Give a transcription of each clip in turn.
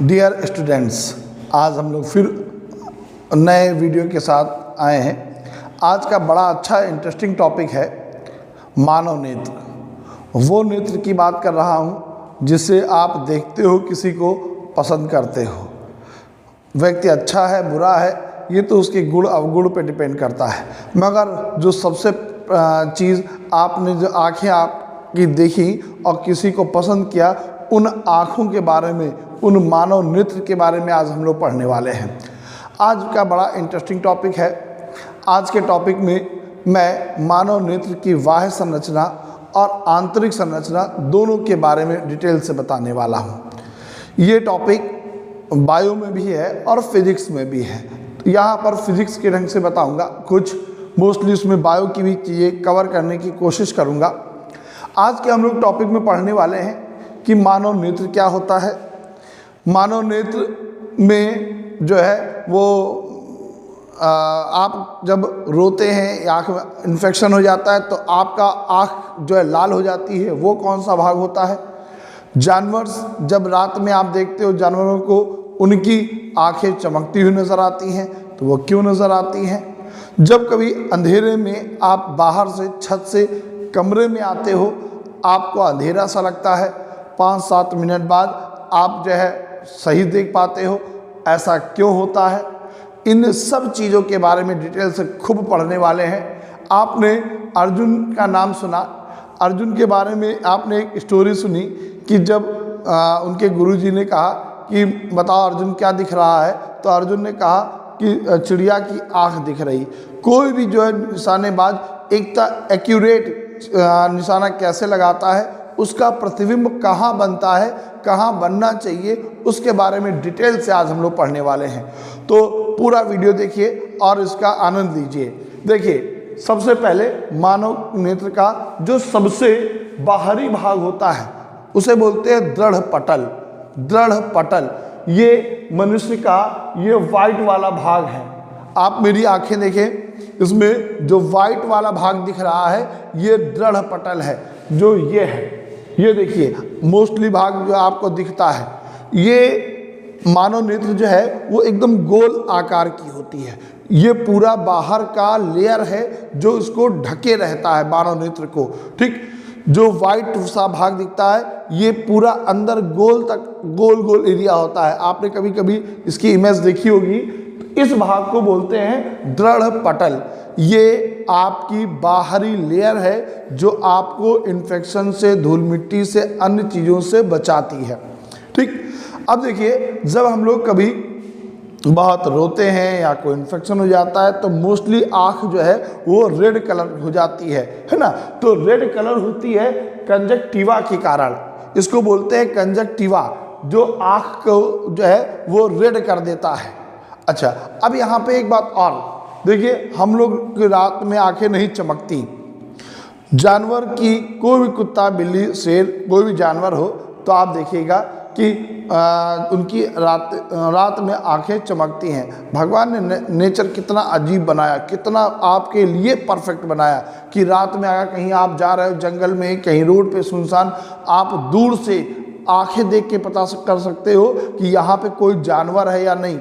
Dear students, आज हम लोग फिर नए वीडियो के साथ आए हैं। आज का बड़ा अच्छा इंटरेस्टिंग टॉपिक है मानव नेत्र। वो नेत्र की बात कर रहा हूँ जिससे आप देखते हो, किसी को पसंद करते हो। व्यक्ति अच्छा है बुरा है ये तो उसके गुण अवगुण पे डिपेंड करता है, मगर जो सबसे चीज़ आपने जो आँखें आपकी देखी और किसी को पसंद किया, उन आँखों के बारे में, उन मानव नेत्र के बारे में आज हम लोग पढ़ने वाले हैं। आज का बड़ा इंटरेस्टिंग टॉपिक है। आज के टॉपिक में मैं मानव नेत्र की बाह्य संरचना और आंतरिक संरचना दोनों के बारे में डिटेल से बताने वाला हूँ। ये टॉपिक बायो में भी है और फिजिक्स में भी है। यहाँ पर फिजिक्स के ढंग से बताऊँगा, कुछ मोस्टली उसमें बायो की भी चीज़ें कवर करने की कोशिश करूँगा। आज के हम लोग टॉपिक में पढ़ने वाले हैं कि मानव नेत्र क्या होता है। मानव नेत्र में जो है वो आप जब रोते हैं, आँख में इन्फेक्शन हो जाता है तो आपका आँख जो है लाल हो जाती है, वो कौन सा भाग होता है। जानवर जब रात में आप देखते हो जानवरों को, उनकी आँखें चमकती हुई नज़र आती हैं, तो वो क्यों नज़र आती हैं। जब कभी अंधेरे में आप बाहर से छत से कमरे में आते हो, आपको अंधेरा सा लगता है, 5-7 मिनट बाद आप जो है सही देख पाते हो, ऐसा क्यों होता है। इन सब चीज़ों के बारे में डिटेल से खूब पढ़ने वाले हैं। आपने अर्जुन का नाम सुना, अर्जुन के बारे में आपने एक स्टोरी सुनी कि जब उनके गुरुजी ने कहा कि बताओ अर्जुन क्या दिख रहा है, तो अर्जुन ने कहा कि चिड़िया की आँख दिख रही। कोई भी जो है निशानेबाज एक एक्यूरेट निशाना कैसे लगाता है, उसका प्रतिबिंब कहाँ बनता है, कहाँ बनना चाहिए, उसके बारे में डिटेल से आज हम लोग पढ़ने वाले हैं। तो पूरा वीडियो देखिए और इसका आनंद लीजिए। देखिए, सबसे पहले मानव नेत्र का जो सबसे बाहरी भाग होता है उसे बोलते हैं दृढ़ पटल। दृढ़ पटल ये मनुष्य का ये वाइट वाला भाग है। आप मेरी आंखें देखें, इसमें जो वाइट वाला भाग दिख रहा है ये दृढ़ पटल है, जो ये है। ये देखिए मोस्टली भाग जो आपको दिखता है, ये मानव नेत्र जो है वो एकदम गोल आकार की होती है। ये पूरा बाहर का लेयर है जो इसको ढके रहता है मानव नेत्र को, ठीक। जो वाइट सा भाग दिखता है ये पूरा अंदर गोल तक गोल गोल एरिया होता है। आपने कभी कभी इसकी इमेज देखी होगी। तो इस भाग को बोलते हैं दृढ़ पटल। ये आपकी बाहरी लेयर है जो आपको इन्फेक्शन से, धूल मिट्टी से, अन्य चीज़ों से बचाती है, ठीक। अब देखिए, जब हम लोग कभी बहुत रोते हैं या कोई इन्फेक्शन हो जाता है तो मोस्टली आँख जो है वो रेड कलर हो जाती है ना। तो रेड कलर होती है कंजक्टिवा के कारण। इसको बोलते हैं कंजक्टिवा, जो आँख को जो है वो रेड कर देता है। अच्छा, अब यहाँ पे एक बात और देखिए, हम लोग की रात में आंखें नहीं चमकती। जानवर की कोई भी कुत्ता, बिल्ली, शेर, कोई भी जानवर हो तो आप देखिएगा कि उनकी रात में आंखें चमकती हैं। भगवान ने नेचर कितना अजीब बनाया, कितना आपके लिए परफेक्ट बनाया कि रात में अगर कहीं आप जा रहे हो जंगल में, कहीं रोड पे सुनसान, आप दूर से आंखें देख के पता कर सकते हो कि यहाँ पे कोई जानवर है या नहीं।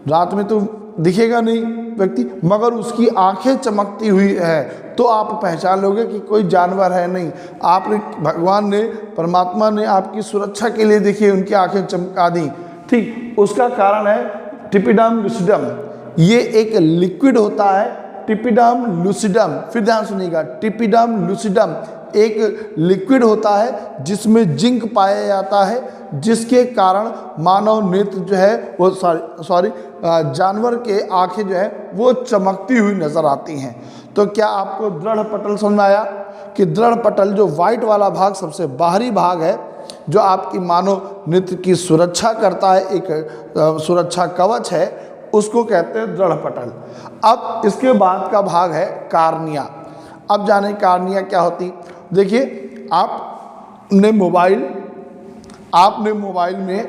रात में तो दिखेगा नहीं व्यक्ति, मगर उसकी आंखें चमकती हुई है तो आप पहचान लोगे कि कोई जानवर है नहीं। आपने, भगवान ने, परमात्मा ने आपकी सुरक्षा के लिए देखिए उनकी आंखें चमका दी, ठीक। उसका कारण है टिपिडम लूसिडम। ये एक लिक्विड होता है, टिपिडम लूसिडम। फिर ध्यान सुनिएगा, टिपिडम लूसिडम एक लिक्विड होता है जिसमें जिंक पाया जाता है, जिसके कारण मानव नेत्र जो है वो जानवर के आंखें जो है वो चमकती हुई नजर आती हैं। तो क्या आपको दृढ़ पटल समझ में आया कि दृढ़ पटल जो वाइट वाला भाग सबसे बाहरी भाग है, जो आपकी मानव नेत्र की सुरक्षा करता है, एक सुरक्षा कवच है, उसको कहते हैं दृढ़ पटल। अब इसके बाद का भाग है कार्निया। अब जाने कार्निया क्या होती। देखिए, आपने मोबाइल में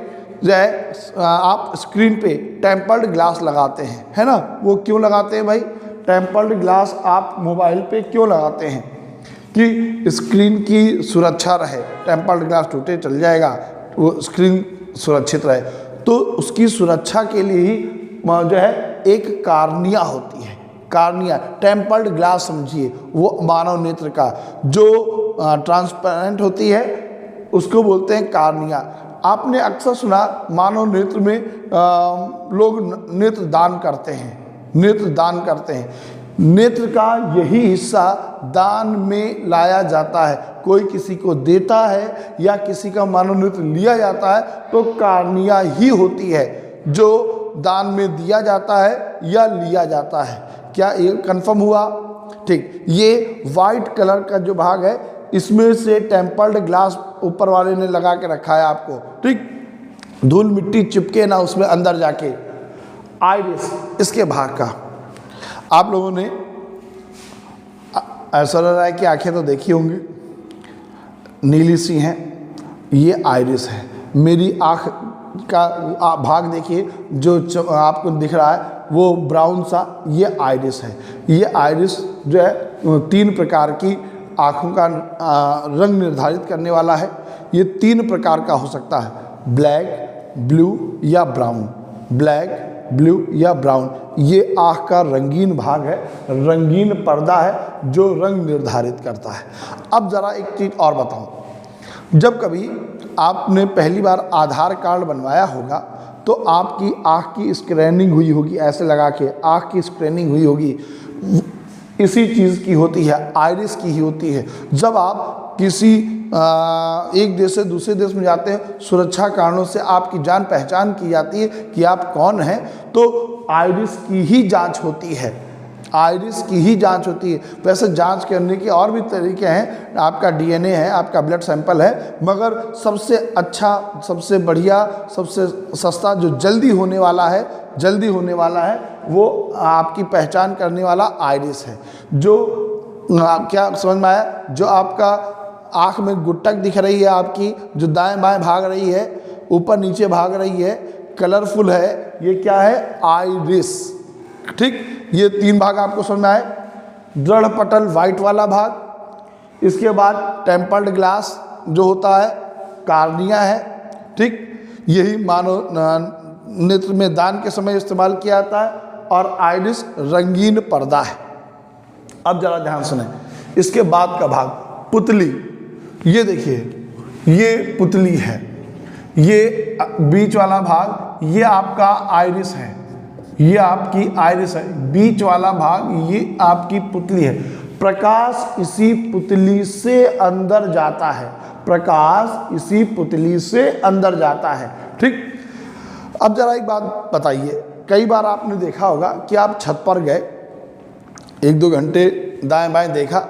जो है आप स्क्रीन पे टेम्पर्ड ग्लास लगाते हैं, है ना। वो क्यों लगाते हैं भाई? टेम्पर्ड ग्लास आप मोबाइल पे क्यों लगाते हैं? कि स्क्रीन की सुरक्षा रहे। टेम्पर्ड ग्लास टूटे चल जाएगा, वो स्क्रीन सुरक्षित रहे। तो उसकी सुरक्षा के लिए ही जो है एक कार्निया होती है। कार्निया, टेम्पर्ड ग्लास समझिए, वो मानव नेत्र का जो ट्रांसपेरेंट होती है उसको बोलते हैं कार्निया। आपने अक्सर सुना मानव नेत्र में लोग नेत्र दान करते हैं, नेत्र दान करते हैं। नेत्र का यही हिस्सा दान में लाया जाता है। कोई किसी को देता है या किसी का मानव नेत्र लिया जाता है तो कार्निया ही होती है जो दान में दिया जाता है या लिया जाता है। क्या ये कंफर्म हुआ? ठीक, ये वाइट कलर का जो भाग है इसमें से टेम्पर्ड ग्लास ऊपर वाले ने लगा के रखा है आपको, ठीक, धूल मिट्टी चिपके ना उसमें अंदर जाके। आइरिस, इसके भाग का आप लोगों ने ऐसा लग रहा है कि आंखें तो देखी होंगी, नीली सी हैं, ये आइरिस है। मेरी आँख का भाग देखिए जो आपको दिख रहा है वो ब्राउन सा, ये आइरिस है। ये आइरिस जो है 3 प्रकार की आँखों का रंग निर्धारित करने वाला है। ये 3 प्रकार का हो सकता है, ब्लैक, ब्लू या ब्राउन। ब्लैक, ब्लू या ब्राउन, ये आँख का रंगीन भाग है, रंगीन पर्दा है जो रंग निर्धारित करता है। अब ज़रा एक चीज़ और बताऊं, जब कभी आपने पहली बार आधार कार्ड बनवाया होगा तो आपकी आँख की स्क्रैनिंग हुई होगी, ऐसे लगा के आँख की स्क्रैनिंग हुई होगी, इसी चीज़ की होती है, आइरिस की ही होती है। जब आप किसी एक देश से दूसरे देश में जाते हैं, सुरक्षा कारणों से आपकी जान पहचान की जाती है कि आप कौन हैं, तो आइरिस की ही जांच होती है, आइरिस की ही जांच होती है। वैसे जांच करने के और भी तरीके हैं, आपका डीएनए है, आपका ब्लड सैंपल है, मगर सबसे अच्छा, सबसे बढ़िया, सबसे सस्ता जो जल्दी होने वाला है वो आपकी पहचान करने वाला आइरिस है। जो क्या समझ में आया? जो आपका आँख में गुट्टक दिख रही है आपकी, जो दाएं बाएं भाग रही है, ऊपर नीचे भाग रही है, कलरफुल है, ये क्या है? आइरिस। ठीक, ये 3 भाग आपको समझ में आए? दृढ़ पटल वाइट वाला भाग, इसके बाद टेम्पर्ड ग्लास जो होता है, कार्निया है, ठीक, यही मानव नेत्र में दान के समय इस्तेमाल किया जाता है, और आइरिस रंगीन पर्दा है। अब जरा ध्यान सुने, इसके बाद का भाग पुतली, ये देखिए, ये पुतली है, ये बीच वाला भाग ये आपका आइरिस है, ये आपकी आइरिस है, बीच वाला भाग ये आपकी पुतली है। प्रकाश इसी पुतली से अंदर जाता है, प्रकाश इसी पुतली से अंदर जाता है, ठीक। अब जरा एक बात बताइए, कई बार आपने देखा होगा कि आप छत पर गए, 1-2 घंटे दाएं बाएं देखा,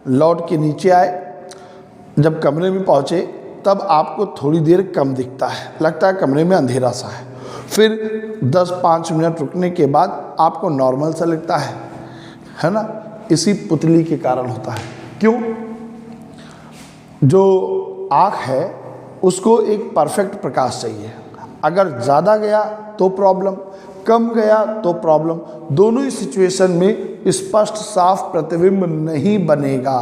लौट के नीचे आए, जब कमरे में पहुँचे तब आपको थोड़ी देर कम दिखता है, लगता है कमरे में अंधेरा सा है। फिर 10-5 मिनट रुकने के बाद आपको नॉर्मल सा लगता है ना? इसी पुतली के कारण होता है। क्यों? जो आँख है उसको एक परफेक्ट प्रकाश चाहिए, अगर ज़्यादा गया तो प्रॉब्लम, कम गया तो प्रॉब्लम, दोनों ही सिचुएशन में स्पष्ट साफ प्रतिबिंब नहीं बनेगा।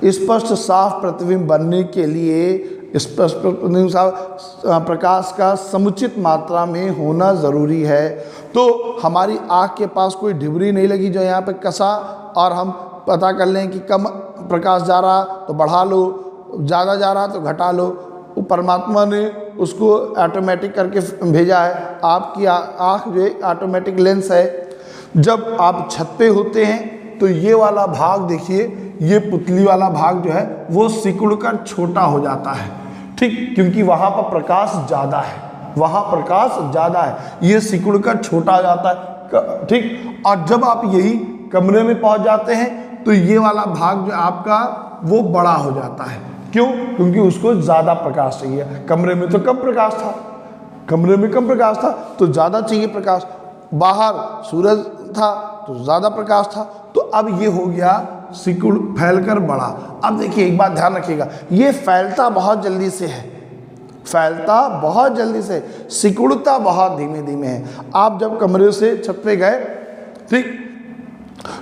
स्पष्ट साफ प्रतिबिंब बनने के लिए स्पष्ट प्रतिबिंब प्रकाश का समुचित मात्रा में होना ज़रूरी है। तो हमारी आँख के पास कोई ढिबरी नहीं लगी जो यहाँ पे कसा और हम पता कर लें कि कम प्रकाश जा रहा तो बढ़ा लो, ज़्यादा जा रहा तो घटा लो। वो परमात्मा ने उसको ऑटोमेटिक करके भेजा है। आपकी आँख जो है ऑटोमेटिक लेंस है। जब आप छत पे होते हैं तो ये वाला भाग देखिए, ये पुतली वाला भाग जो है वो सिकुड़कर छोटा हो जाता है, ठीक, क्योंकि वहाँ पर प्रकाश ज़्यादा है, वहाँ प्रकाश ज़्यादा है, ये सिकुड़कर छोटा हो जाता है, ठीक। और जब आप यही कमरे में पहुँच जाते हैं तो ये वाला भाग जो आपका वो बड़ा हो जाता है। क्यों? क्योंकि उसको ज़्यादा प्रकाश चाहिए। कमरे में तो कम प्रकाश था, कमरे में कम प्रकाश था तो ज़्यादा चाहिए प्रकाश, बाहर सूरज था तो ज़्यादा प्रकाश था, तो अब ये हो गया सिकुड़ फैलकर बड़ा। अब देखिए एक बात ध्यान रखिएगा, ये फैलता बहुत जल्दी से है, फैलता बहुत जल्दी से, सिकुड़ता बहुत धीमे धीमे है। आप जब कमरे से छत पे गए, ठीक,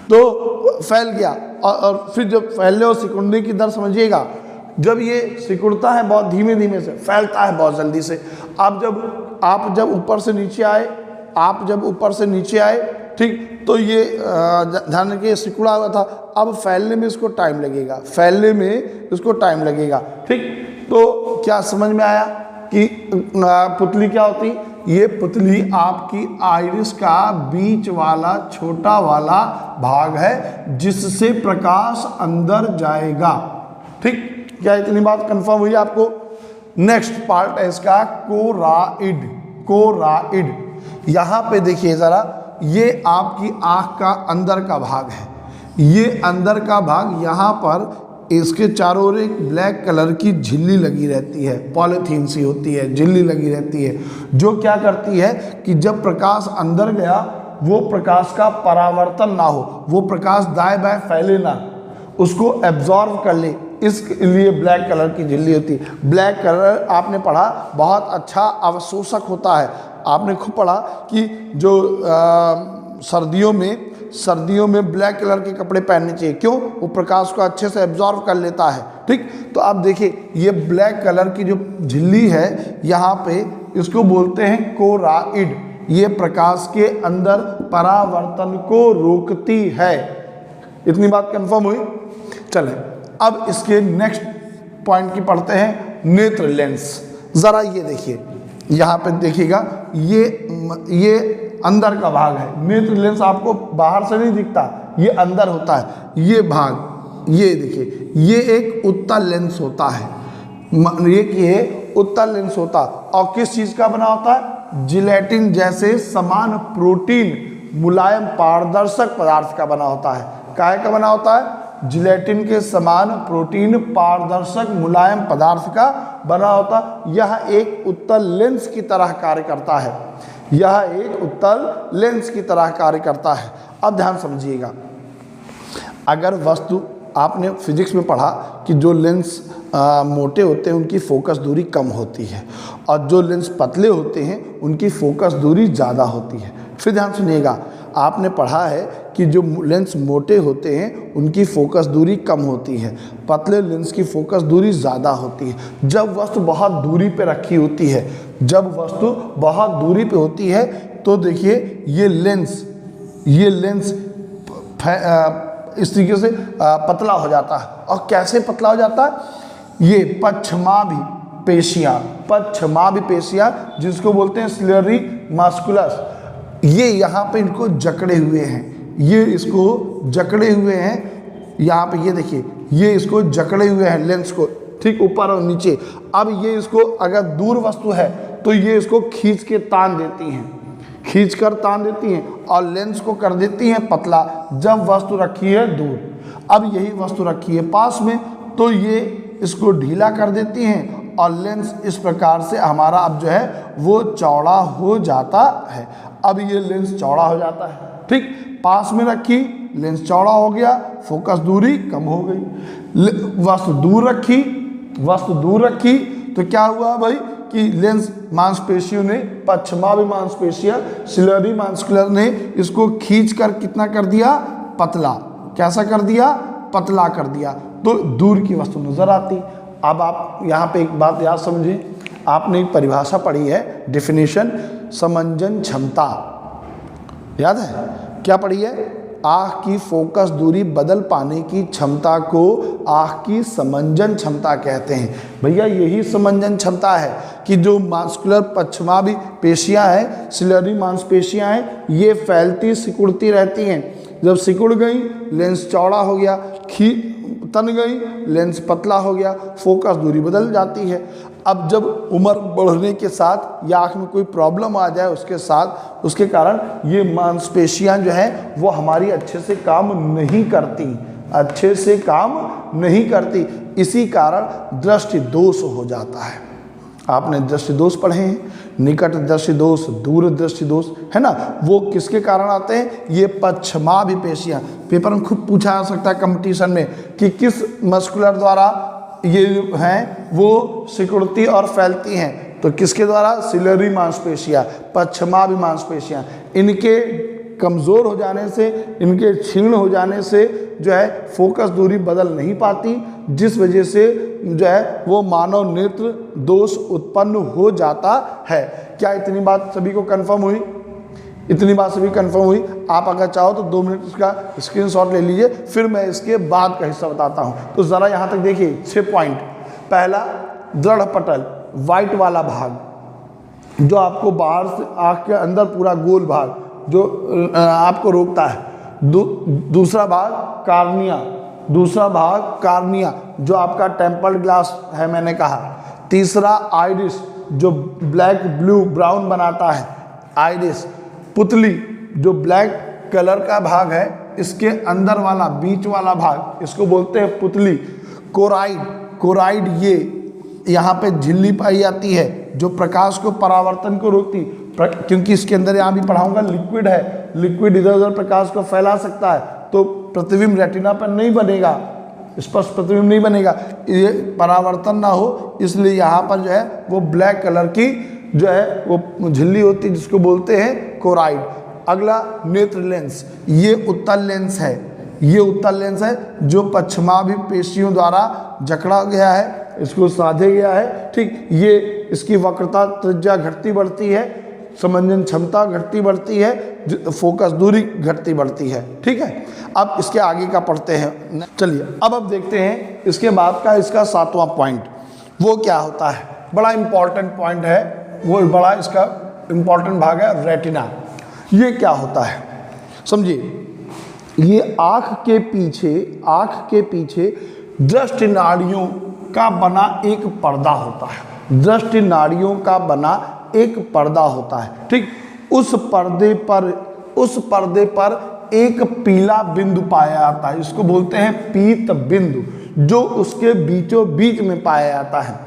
तो फैल गया और फिर जब फैलने और सिकुड़ने की दर समझिएगा, जब ये सिकुड़ता है बहुत धीमे धीमे से, फैलता है बहुत जल्दी से। आप जब ऊपर से नीचे आए, ठीक, तो ये ध्यान रखिए सिकुड़ा हुआ था, अब फैलने में इसको टाइम लगेगा, ठीक। तो क्या समझ में आया कि पुतली क्या होती? ये पुतली आपकी आइरिस का बीच वाला छोटा वाला भाग है जिससे प्रकाश अंदर जाएगा, ठीक। क्या इतनी बात कंफर्म हुई आपको? नेक्स्ट पार्ट है इसका कोराइड। यहां पे देखिए जरा, ये आपकी आंख का अंदर का भाग है। ये अंदर का भाग, यहाँ पर इसके चारों ओर एक ब्लैक कलर की झिल्ली लगी रहती है, पॉलीथीन सी होती है, झिल्ली लगी रहती है, जो क्या करती है कि जब प्रकाश अंदर गया वो प्रकाश का परावर्तन ना हो, वो प्रकाश दाएं बाएं फैले ना, उसको एब्जॉर्व कर ले, इसलिए ब्लैक कलर की झिल्ली होती है। ब्लैक कलर आपने पढ़ा बहुत अच्छा अवशोषक होता है। आपने खूब पढ़ा कि जो सर्दियों में ब्लैक कलर के कपड़े पहनने चाहिए, क्यों? वो प्रकाश को अच्छे से एब्जॉर्व कर लेता है, ठीक। तो आप देखिए ये ब्लैक कलर की जो झिल्ली है यहाँ पे, इसको बोलते हैं कोराइड। ये प्रकाश के अंदर परावर्तन को रोकती है। इतनी बात कंफर्म हुई? चले अब इसके नेक्स्ट पॉइंट की पढ़ते हैं, नेत्र लेंस। जरा ये देखिए, यहाँ पे देखिएगा, ये अंदर का भाग है। नेत्र लेंस आपको बाहर से नहीं दिखता, ये अंदर होता है। ये भाग, ये देखिए, ये एक उत्तल लेंस होता है। ये उत्तल लेंस होता है और किस चीज का बना होता है? जिलेटिन जैसे समान प्रोटीन मुलायम पारदर्शक पदार्थ का बना होता है। काहे का बना होता है? जिलेटिन के समान प्रोटीन पारदर्शक मुलायम पदार्थ का बना होता। यह एक उत्तल लेंस की तरह कार्य करता है। अब ध्यान समझिएगा, अगर वस्तु, आपने फिजिक्स में पढ़ा कि जो लेंस मोटे होते हैं उनकी फोकस दूरी कम होती है और जो लेंस पतले होते हैं उनकी फोकस दूरी ज़्यादा होती है। फिर ध्यान सुनिएगा, आपने पढ़ा है कि जो लेंस मोटे होते हैं उनकी फोकस दूरी कम होती है, पतले लेंस की फोकस दूरी ज़्यादा होती है। जब वस्तु बहुत दूरी पे रखी होती है, तो देखिए ये लेंस इस तरीके से पतला हो जाता है। और कैसे पतला हो जाता है? ये पश्चमाभि पेशियाँ जिसको बोलते हैं सिलियरी मास्कुलस, ये यहाँ पे इनको जकड़े हुए हैं, यहाँ पे ये देखिए, ये इसको जकड़े हुए हैं लेंस को, ठीक, ऊपर और नीचे। अब ये इसको, अगर दूर वस्तु है तो ये इसको खींच कर तान देती हैं और लेंस को कर देती हैं पतला। जब वस्तु रखी है दूर, अब यही वस्तु रखी है पास में, तो ये इसको ढीला कर देती हैं और लेंस इस प्रकार से हमारा अब जो है वो चौड़ा हो जाता है। अब ये लेंस चौड़ा हो जाता है, ठीक। पास में रखी, लेंस चौड़ा हो गया, फोकस दूरी कम हो गई। वस्तु दूर रखी तो क्या हुआ भाई कि लेंस मांसपेशियों ने, पश्चमाभि मांसपेशियां, सिलियरी मास्कुलर ने इसको खींचकर कितना कर दिया? पतला। कैसा कर दिया? पतला कर दिया, तो दूर की वस्तु नजर आती। अब आप यहाँ पे एक बात याद समझें, आपने एक परिभाषा पढ़ी है, डेफिनेशन, समंजन क्षमता, याद है? क्या पढ़ी है? आँख की फोकस दूरी बदल पाने की क्षमता को आँख की समंजन क्षमता कहते हैं। भैया यही समंजन क्षमता है कि जो मास्कुलर पश्चमाभि पेशियाँ हैं, सिलियरी मांसपेशियाँ हैं, ये फैलती सिकुड़ती रहती हैं। जब सिकुड़ गई, लेंस चौड़ा हो गया, तन गई, लेंस पतला हो गया, फोकस दूरी बदल जाती है। अब जब उम्र बढ़ने के साथ या आँख में कोई प्रॉब्लम आ जाए उसके कारण ये मांसपेशियां जो हैं वो हमारी अच्छे से काम नहीं करती, इसी कारण दृष्टि दोष हो जाता है। आपने दृष्टि दोष पढ़े हैं, निकट दृष्टि दोष, दूर दृष्टि दोष, है ना? वो किसके कारण आते हैं? ये पश्चमाभि पेशियां। पेपर में खुद पूछा जा सकता है कंपटीशन में कि किस मस्कुलर द्वारा ये हैं वो सिकुड़ती और फैलती हैं, तो किसके द्वारा? सिलियरी मांसपेशियां, पश्चमाभि मांसपेशियां। इनके कमज़ोर हो जाने से, इनके क्षीण हो जाने से जो है फोकस दूरी बदल नहीं पाती, जिस वजह से जो है वो मानव नेत्र दोष उत्पन्न हो जाता है। क्या इतनी बात सभी को कंफर्म हुई? इतनी बात सभी कंफर्म हुई? आप अगर चाहो तो 2 मिनट इसका स्क्रीनशॉट ले लीजिए, फिर मैं इसके बाद का हिस्सा बताता हूँ। तो ज़रा यहाँ तक देखिए 6 पॉइंट। पहला, दृढ़ पटल, वाइट वाला भाग जो आपको बाहर से आँख के अंदर पूरा गोल भाग जो आपको रोकता है। दूसरा भाग कार्निया, दूसरा भाग कार्निया जो आपका टेम्पल ग्लास है मैंने कहा। तीसरा आइरिस जो ब्लैक ब्लू ब्राउन बनाता है, आइरिस। पुतली जो ब्लैक कलर का भाग है, इसके अंदर वाला बीच वाला भाग इसको बोलते हैं पुतली। कोराइड, कोराइड ये यहाँ पे झिल्ली पाई जाती है जो प्रकाश को परावर्तन को रोकती, क्योंकि इसके अंदर यहाँ भी पढ़ाऊंगा लिक्विड है, लिक्विड इधर उधर प्रकाश को फैला सकता है, तो प्रतिबिंब रेटिना पर नहीं बनेगा, स्पष्ट प्रतिबिंब नहीं बनेगा, ये परावर्तन ना हो इसलिए यहाँ पर जो है वो ब्लैक कलर की जो है वो झिल्ली होती है जिसको बोलते हैं कोराइड। अगला नेत्र लेंस, ये उत्तल लेंस है, ये उत्तल लेंस है जो पश्चिमाभि पेशियों द्वारा जकड़ा गया है, इसको साधे गया है। ठीक, ये इसकी वक्रता त्रिज्या घटती बढ़ती है, समंजन क्षमता घटती बढ़ती है, फोकस दूरी घटती बढ़ती है। ठीक है, अब इसके आगे का पढ़ते हैं। चलिए अब देखते हैं इसके बाद का इसका 7वां पॉइंट वो क्या होता है। बड़ा इंपॉर्टेंट पॉइंट है, वो बड़ा इसका इंपॉर्टेंट भाग है रेटिना। ये क्या होता है समझिए, ये आँख के पीछे दृष्टि नाड़ियों का बना एक पर्दा होता है, दृष्टि नाड़ियों का बना एक पर्दा होता है। ठीक, उस पर्दे पर एक पीला बिंदु पाया जाता है, इसको बोलते हैं पीत बिंदु, जो उसके बीचों बीच में पाया जाता है,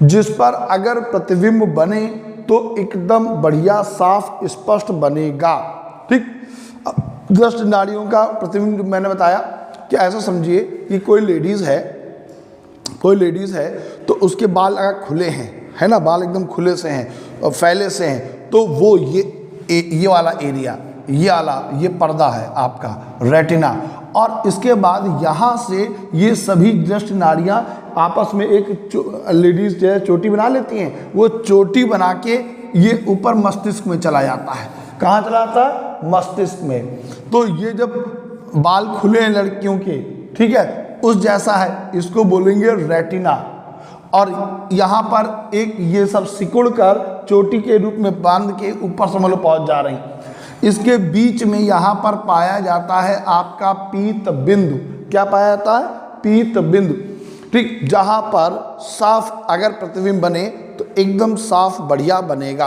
जिस पर अगर प्रतिबिंब बने तो एकदम बढ़िया साफ स्पष्ट बनेगा। ठीक, दृष्टि नाड़ियों का प्रतिबिंब मैंने बताया कि ऐसा समझिए कि कोई लेडीज़ है तो उसके बाल अगर खुले हैं, है ना, बाल एकदम खुले से हैं और फैले से हैं, तो वो ये वाला एरिया, ये पर्दा है आपका रेटिना। और इसके बाद यहाँ से ये सभी दृष्टि नाड़ियाँ आपस में एक लेडीज़ जो है चोटी बना लेती हैं, वो चोटी बना के ये ऊपर मस्तिष्क में चला जाता है। कहाँ चला जाता है? मस्तिष्क में। तो ये जब बाल खुले हैं लड़कियों के, ठीक है, उस जैसा है, इसको बोलेंगे रेटिना। और यहाँ पर एक ये सब सिकुड़ कर चोटी के रूप में बांध के ऊपर समझ लो पहुँच जा रही। इसके बीच में यहाँ पर पाया जाता है आपका पीत बिंदु। क्या पाया जाता है? पीत बिंदु। ठीक, जहाँ पर साफ अगर प्रतिबिंब बने तो एकदम साफ बढ़िया बनेगा।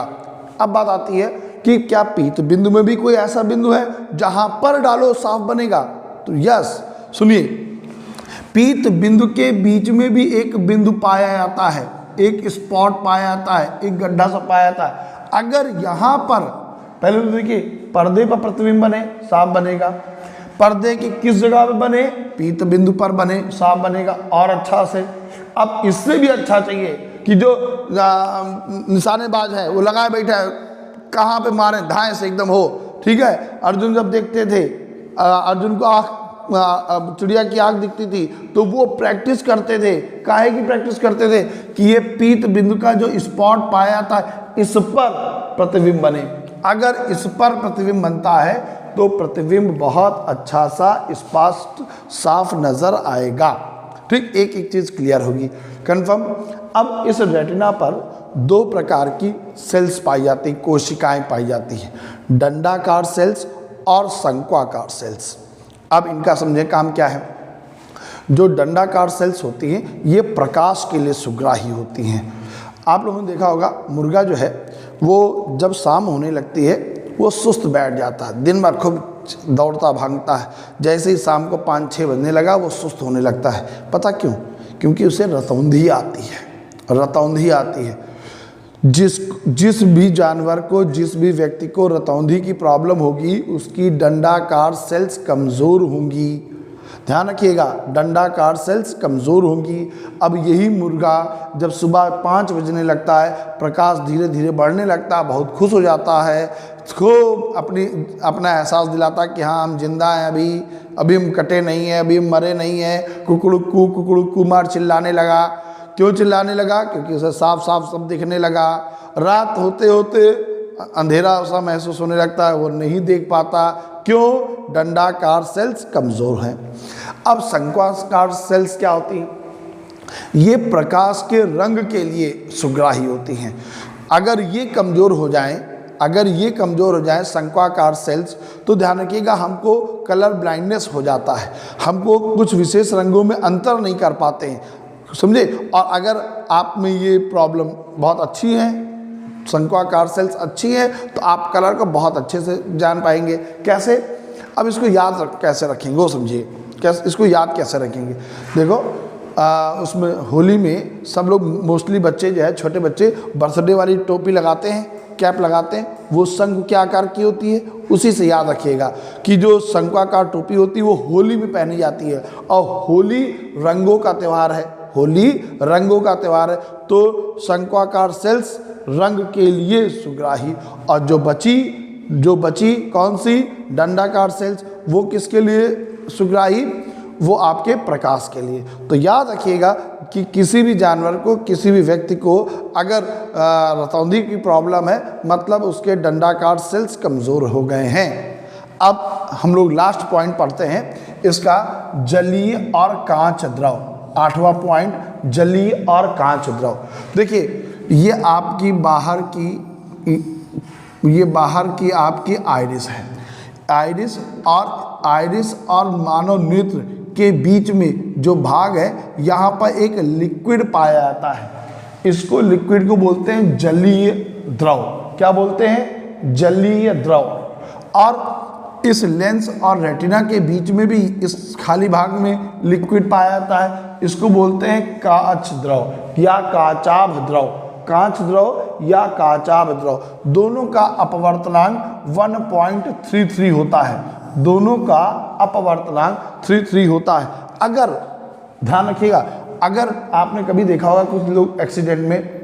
अब बात आती है कि क्या पीत बिंदु में भी कोई ऐसा बिंदु है जहाँ पर डालो साफ बनेगा? तो यस, सुनिए, पीत बिंदु के बीच में भी एक बिंदु पाया जाता है, एक स्पॉट पाया जाता है, एक गड्ढा सा पाया जाता है। अगर यहाँ पर पहले तो देखिए, पर्दे पर प्रतिबिंब बने साफ बनेगा, पर्दे की किस जगह पे बने? पीत बिंदु पर बने, साफ बनेगा और अच्छा से। अब इससे भी अच्छा चाहिए कि जो निशानेबाज है वो लगाए बैठा है, कहाँ पे मारे? धाए से एकदम हो। ठीक है, अर्जुन जब देखते थे, अर्जुन को आँख चिड़िया की आँख दिखती थी तो वो प्रैक्टिस करते थे। काहे की प्रैक्टिस करते थे? कि ये पीत बिंदु का जो स्पॉट पाया था इस पर प्रतिबिंब बने। अगर इस पर प्रतिबिंब बनता है तो प्रतिबिंब बहुत अच्छा सा स्पष्ट साफ नजर आएगा। ठीक, एक एक चीज क्लियर होगी, कंफर्म। अब इस रेटिना पर 2 प्रकार की सेल्स पाई जाती, कोशिकाएं पाई जाती हैं, डंडाकार सेल्स और शंक्वाकार सेल्स। अब इनका समझे काम क्या है। जो डंडाकार सेल्स होती हैं ये प्रकाश के लिए सुग्राही होती हैं। आप लोगों ने देखा होगा मुर्गा जो है वो जब शाम होने लगती है वो सुस्त बैठ जाता है, दिन भर खूब दौड़ता भागता है, जैसे ही शाम को 5-6 बजने लगा वो सुस्त होने लगता है। पता क्यों? क्योंकि उसे रतौंधी आती है, रतौंधी आती है। जिस भी जानवर को, जिस भी व्यक्ति को रतौंधी की प्रॉब्लम होगी उसकी डंडाकार सेल्स कमज़ोर होंगी। ध्यान रखिएगा, डंडाकार सेल्स कमज़ोर होंगी। अब यही मुर्गा जब सुबह 5 बजने लगता है, प्रकाश धीरे धीरे बढ़ने लगता है, बहुत खुश हो जाता है, खूब अपना एहसास दिलाता है कि हाँ हम जिंदा हैं, अभी हम कटे नहीं हैं, अभी हम मरे नहीं हैं, कुकड़ुक्कू मार चिल्लाने लगा। क्यों चिल्लाने लगा? क्योंकि उसे साफ साफ सब दिखने लगा। रात होते होते अंधेरा सा महसूस होने लगता है, वो नहीं देख पाता। क्यों? डंडाकार सेल्स कमज़ोर हैं। अब शंक्वाकार सेल्स क्या होती हैं? ये प्रकाश के रंग के लिए सुग्राही होती हैं। अगर ये कमज़ोर हो जाएं, शंक्वाकार सेल्स, तो ध्यान रखिएगा हमको कलर ब्लाइंडनेस हो जाता है, हमको कुछ विशेष रंगों में अंतर नहीं कर पाते हैं, समझे। और अगर आप में ये प्रॉब्लम बहुत अच्छी है, शंक्वाकार सेल्स अच्छी है, तो आप कलर को बहुत अच्छे से जान पाएंगे। कैसे? अब इसको कैसे रखेंगे वो समझिए। इसको याद कैसे रखेंगे? देखो उसमें होली में सब लोग मोस्टली बच्चे जो है, छोटे बच्चे बर्थडे वाली टोपी लगाते हैं, कैप लगाते हैं, वो शंख के आकार की होती है। उसी से याद रखिएगा कि जो शंक्वाकार टोपी होती है वो होली में पहनी जाती है, और होली रंगों का त्यौहार है, तो शंक्वाकार सेल्स रंग के लिए सुग्राही। और जो बची कौन सी? डंडाकार सेल्स, वो किसके लिए सुग्राही? वो आपके प्रकाश के लिए। तो याद रखिएगा कि किसी भी जानवर को, किसी भी व्यक्ति को अगर रतौंधी की प्रॉब्लम है, मतलब उसके डंडाकार सेल्स कमज़ोर हो गए हैं। अब हम लोग लास्ट पॉइंट पढ़ते हैं इसका, जलीय और कांच द्रव। 8वां पॉइंट, जलीय और कांच द्रव। देखिए ये आपकी बाहर की आपकी आइरिस है। आइरिस और मानव नेत्र के बीच में जो भाग है, यहाँ पर एक लिक्विड पाया जाता है। इसको लिक्विड को बोलते हैं जलीय द्रव। क्या बोलते हैं? जलीय द्रव। और इस लेंस और रेटिना के बीच में भी इस खाली भाग में लिक्विड पाया जाता है। इसको बोलते हैं कांच द्रव या काचाभ द्रव। कांच द्रव या काचाभ द्रव, दोनों का अपवर्तनांक 1.33 होता है। दोनों का अपवर्तनांक 33 होता है। अगर ध्यान रखिएगा, अगर आपने कभी देखा होगा कुछ लोग एक्सीडेंट में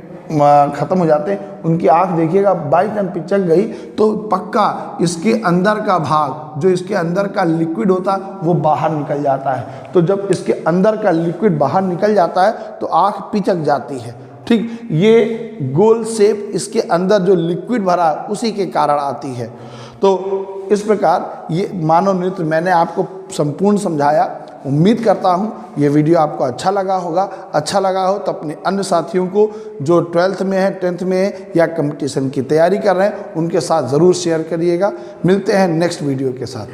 ख़त्म हो जाते हैं, उनकी आंख देखिएगा बाई चांस पिचक गई तो पक्का इसके अंदर का भाग, जो इसके अंदर का लिक्विड होता है, वो बाहर निकल जाता है। तो जब इसके अंदर का लिक्विड बाहर निकल जाता है तो आंख पिचक जाती है। ठीक, ये गोल शेप इसके अंदर जो लिक्विड भरा उसी के कारण आती है। तो इस प्रकार ये मानव नेत्र मैंने आपको संपूर्ण समझाया। उम्मीद करता हूँ ये वीडियो आपको अच्छा लगा होगा। अच्छा लगा हो तो अपने अन्य साथियों को जो 12th में है, 10th में है या कंपटीशन की तैयारी कर रहे हैं, उनके साथ ज़रूर शेयर करिएगा। मिलते हैं नेक्स्ट वीडियो के साथ।